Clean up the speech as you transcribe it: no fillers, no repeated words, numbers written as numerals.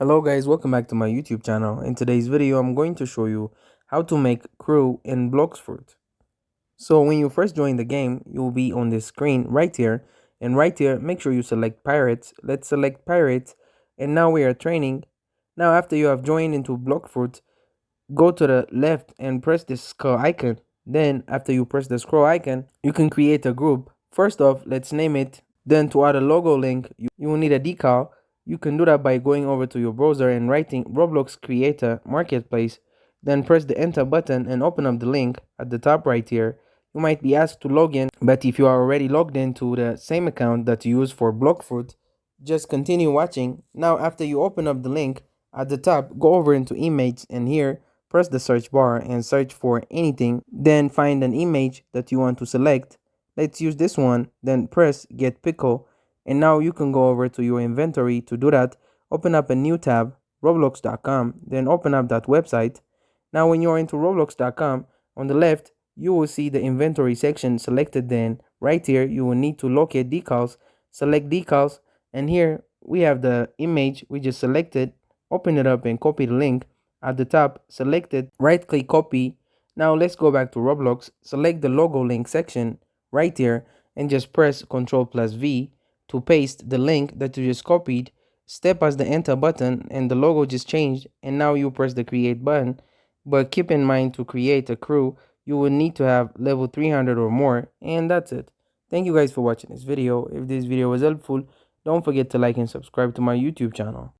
Hello guys, welcome back to my YouTube channel. In today's video, I'm going to show you how to make crew in Blox Fruit. So when you first join the game, you'll be on this screen right here. And right here, make sure you select Pirates. Let's select Pirates. And now we are training. Now after you have joined into Blox Fruit, go to the left and press this skull icon. Then after you press the scroll icon, you can create a group. First off, let's name it. Then to add a logo link, you will need a decal. You can do that by going over to your browser and writing Roblox Creator Marketplace. Then press the enter button and open up the link at the top right here. You might be asked to log in, but if you are already logged into the same account that you use for Blox Fruit, just continue watching. Now after you open up the link at the top, go over into image and here press the search bar and search for anything. Then find an image that you want to select. Let's use this one. Then press get pickle. And now you can go over to your inventory. To do that, open up a new tab, roblox.com. Then open up that website. Now when you're into roblox.com, on the left, you will see the inventory section selected. Then right here, you will need to locate decals. Select decals. And here we have the image we just selected. Open it up and copy the link. At the top, select it, right click copy. Now let's go back to Roblox, select the logo link section right here and just press Ctrl+V to paste the link that you just copied. Step as the enter button and the logo just changed, and now you press the create button. But keep in mind, to create a crew, you will need to have level 300 or more, and that's it. Thank you guys for watching this video. If this video was helpful, don't forget to like and subscribe to my YouTube channel.